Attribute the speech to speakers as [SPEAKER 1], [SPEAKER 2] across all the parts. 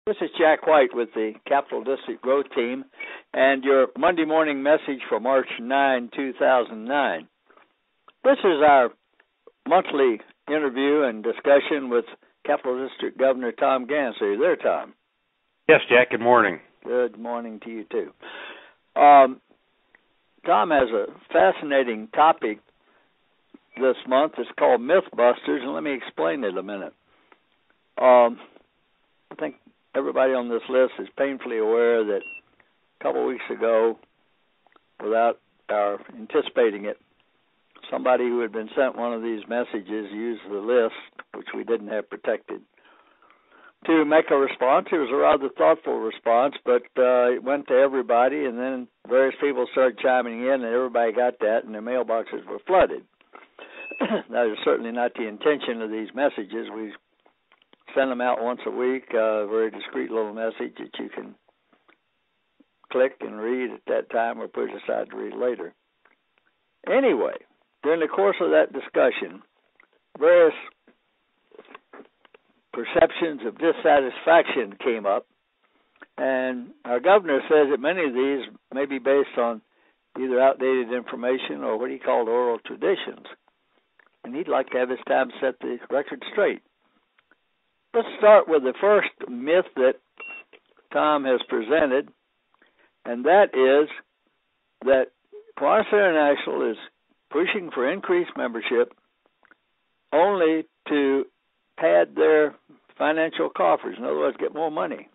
[SPEAKER 1] This is Jack White with the Capital District Growth Team and your Monday morning message for March 9, 2009. This is our monthly interview and discussion with Capital District Governor Tom Ganse. Are you there, Tom?
[SPEAKER 2] Yes, Jack. Good morning.
[SPEAKER 1] Good morning to you, too. Tom has a fascinating topic this month. It's called Mythbusters, and let me explain it a minute. I think everybody on this list is painfully aware that a couple of weeks ago, without our anticipating it, somebody who had been sent one of these messages used the list, which we didn't have protected, to make a response. It was a rather thoughtful response, but it went to everybody, and then various people started chiming in, and everybody got that, and their mailboxes were flooded. That is certainly not the intention of these messages. We send them out once a week, a very discreet little message that you can click and read at that time or put aside to read later. Anyway, during the course of that discussion, various perceptions of dissatisfaction came up, and our governor says that many of these may be based on either outdated information or what he called oral traditions, and he'd like to have his time set the record straight. Let's start with the first myth that Tom has presented, and that is that Kiwanis International is pushing for increased membership only to pad their financial coffers, in other words, get more money.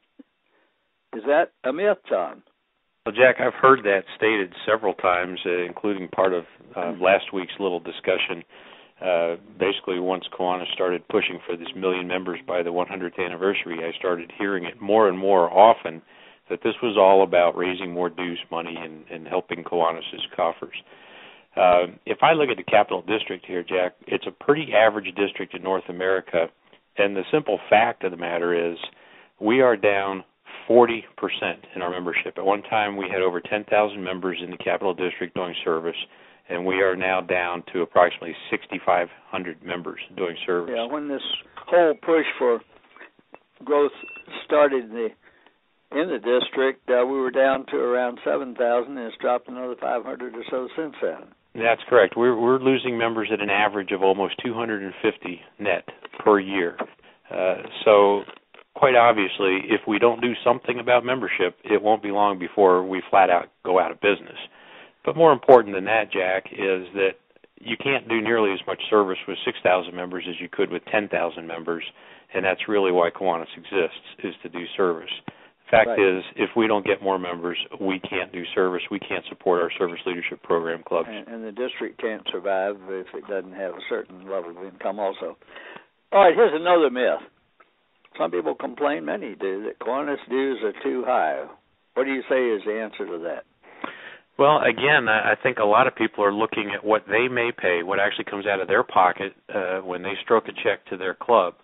[SPEAKER 1] Is that a myth, Tom?
[SPEAKER 2] Well, Jack, I've heard that stated several times, including part of last week's little discussion. Basically, once Kiwanis started pushing for this 1 million members by the 100th anniversary, I started hearing it more and more often that this was all about raising more dues money and helping Kiwanis' coffers. If I look at the Capital District here, Jack, it's a pretty average district in North America, and the simple fact of the matter is we are down 40% in our membership. At one time, we had over 10,000 members in the Capital District doing service, and we are now down to approximately 6,500 members doing service.
[SPEAKER 1] Yeah, when this whole push for growth started in the district, we were down to around 7,000, and it's dropped another 500 or so since then.
[SPEAKER 2] That's correct. We're losing members at an average of almost 250 net per year. So quite obviously, if we don't do something about membership, it won't be long before we flat out go out of business. But more important than that, Jack, is that you can't do nearly as much service with 6,000 members as you could with 10,000 members, and that's really why Kiwanis exists, is to do service. Fact is, if we don't get more members, we can't do service. We can't support our service leadership program clubs.
[SPEAKER 1] And the district can't survive if it doesn't have a certain level of income also. All right, here's another myth. Some people complain, many do, that Kiwanis dues are too high. What do you say is the answer to that?
[SPEAKER 2] Well, again, I think a lot of people are looking at what they may pay, what actually comes out of their pocket when they stroke a check to their club.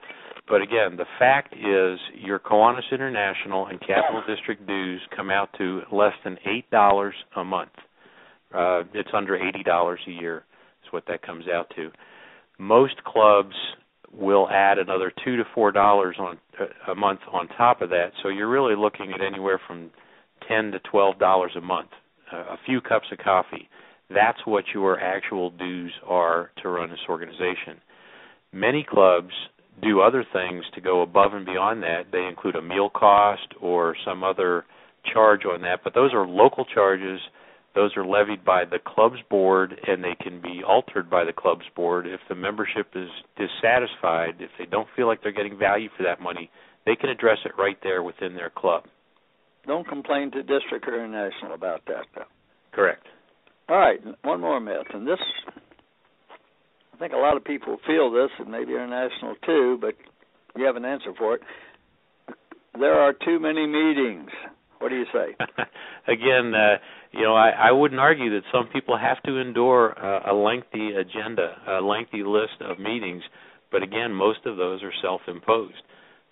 [SPEAKER 2] But again, the fact is your Kiwanis International and Capital District dues come out to less than $8 a month. It's under $80 a year is what that comes out to. Most clubs will add another $2 to $4 a month on top of that, so you're really looking at anywhere from $10 to $12 a month. A few cups of coffee. That's what your actual dues are to run this organization. Many clubs do other things to go above and beyond that. They include a meal cost or some other charge on that, but those are local charges. Those are levied by the club's board, and they can be altered by the club's board. If the membership is dissatisfied, if they don't feel like they're getting value for that money, they can address it right there within their club.
[SPEAKER 1] Don't complain to District or International about that, though.
[SPEAKER 2] Correct.
[SPEAKER 1] All right, one more myth, and this, I think a lot of people feel this, and maybe International too, but you have an answer for it. There are too many meetings. What do you say?
[SPEAKER 2] Again, I wouldn't argue that some people have to endure a lengthy agenda, a lengthy list of meetings, but again, most of those are self-imposed.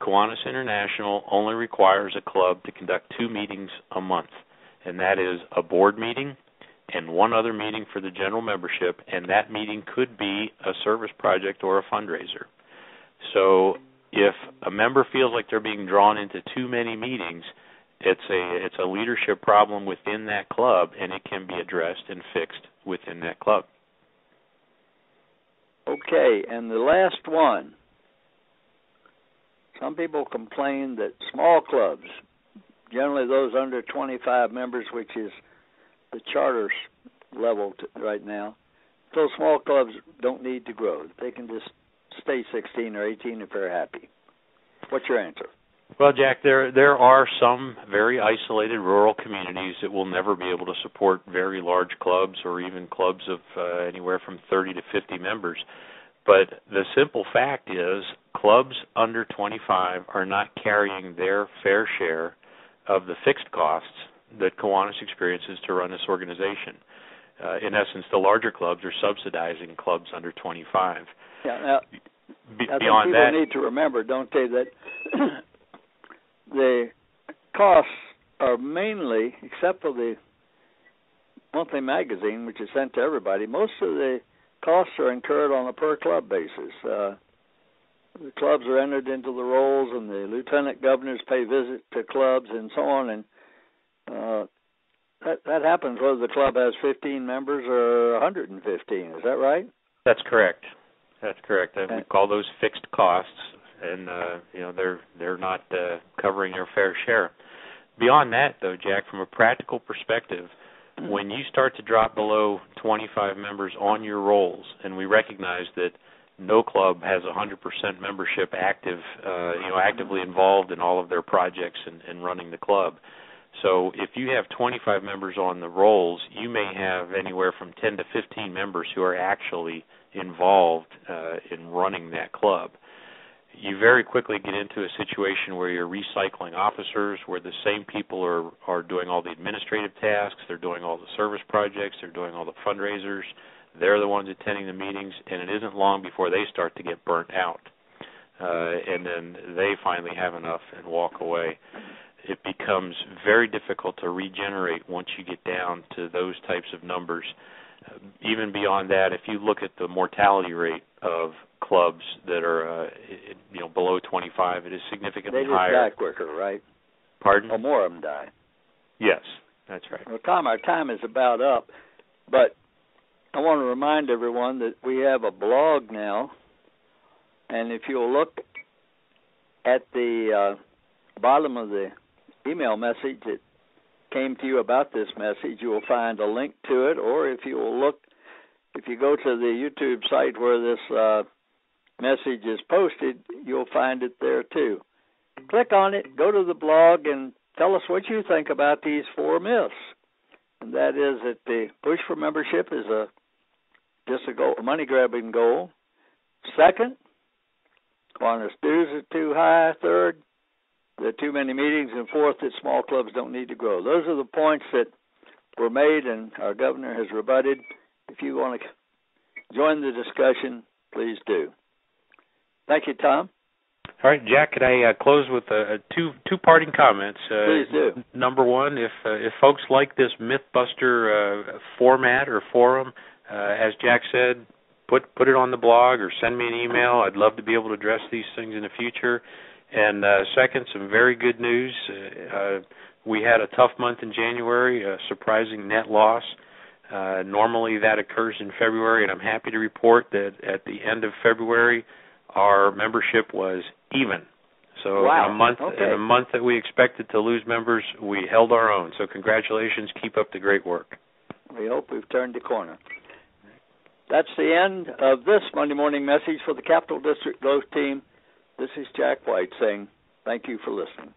[SPEAKER 2] Kiwanis International only requires a club to conduct 2 meetings a month, and that is a board meeting and one other meeting for the general membership, and that meeting could be a service project or a fundraiser. So if a member feels like they're being drawn into too many meetings, it's a leadership problem within that club, and it can be addressed and fixed within that club.
[SPEAKER 1] Okay, and the last one. Some people complain that small clubs, generally those under 25 members, which is the charter level right now, those small clubs don't need to grow. They can just stay 16 or 18 if they're happy. What's your answer?
[SPEAKER 2] Well, Jack, there are some very isolated rural communities that will never be able to support very large clubs or even clubs of anywhere from 30 to 50 members. But the simple fact is clubs under 25 are not carrying their fair share of the fixed costs that Kiwanis experiences to run this organization. In essence, the larger clubs are subsidizing clubs under 25.
[SPEAKER 1] Yeah, now,
[SPEAKER 2] beyond
[SPEAKER 1] people
[SPEAKER 2] that,
[SPEAKER 1] need to remember, don't they, that the costs are mainly, except for the monthly magazine, which is sent to everybody, most of the costs are incurred on a per-club basis. The clubs are entered into the rolls, and the lieutenant governors pay visit to clubs and so on, and that happens whether the club has 15 members or 115. Is that right?
[SPEAKER 2] That's correct. That's correct. We call those fixed costs, and they're not covering their fair share. Beyond that, though, Jack, from a practical perspective, when you start to drop below 25 members on your rolls, and we recognize that no club has 100% membership actively involved in all of their projects and running the club. So if you have 25 members on the rolls, you may have anywhere from 10 to 15 members who are actually involved in running that club. You very quickly get into a situation where you're recycling officers, where the same people are doing all the administrative tasks, they're doing all the service projects, they're doing all the fundraisers, they're the ones attending the meetings, and it isn't long before they start to get burnt out. And then they finally have enough and walk away. It becomes very difficult to regenerate once you get down to those types of numbers. Even beyond that, if you look at the mortality rate of clubs that are below 25, it is significantly higher.
[SPEAKER 1] They just die quicker, right?
[SPEAKER 2] Pardon?
[SPEAKER 1] Or more of them die.
[SPEAKER 2] Yes, that's right.
[SPEAKER 1] Well, Tom, our time is about up, but I want to remind everyone that we have a blog now, and if you'll look at the bottom of the email message that came to you about this message, you will find a link to it, or if you go to the YouTube site where this message is posted, you'll find it there too. Click on it, go to the blog, and tell us what you think about these 4 myths. And that is that the push for membership is just a money-grabbing goal. Second, Kiwanis dues are too high. Third, there are too many meetings. And fourth, that small clubs don't need to grow. Those are the points that were made, and our governor has rebutted. If you want to join the discussion, please do. Thank you, Tom.
[SPEAKER 2] All right, Jack, could I close with two parting comments?
[SPEAKER 1] Please do.
[SPEAKER 2] Number one, if folks like this Mythbuster format or forum, as Jack said, put it on the blog or send me an email. I'd love to be able to address these things in the future. And second, some very good news. We had a tough month in January, a surprising net loss. Normally that occurs in February, and I'm happy to report that at the end of February, our membership was even. So
[SPEAKER 1] wow.
[SPEAKER 2] in a month that we expected to lose members, we held our own. So congratulations. Keep up the great work.
[SPEAKER 1] We hope we've turned the corner. That's the end of this Monday morning message for the Capital District Growth Team. This is Jack White saying thank you for listening.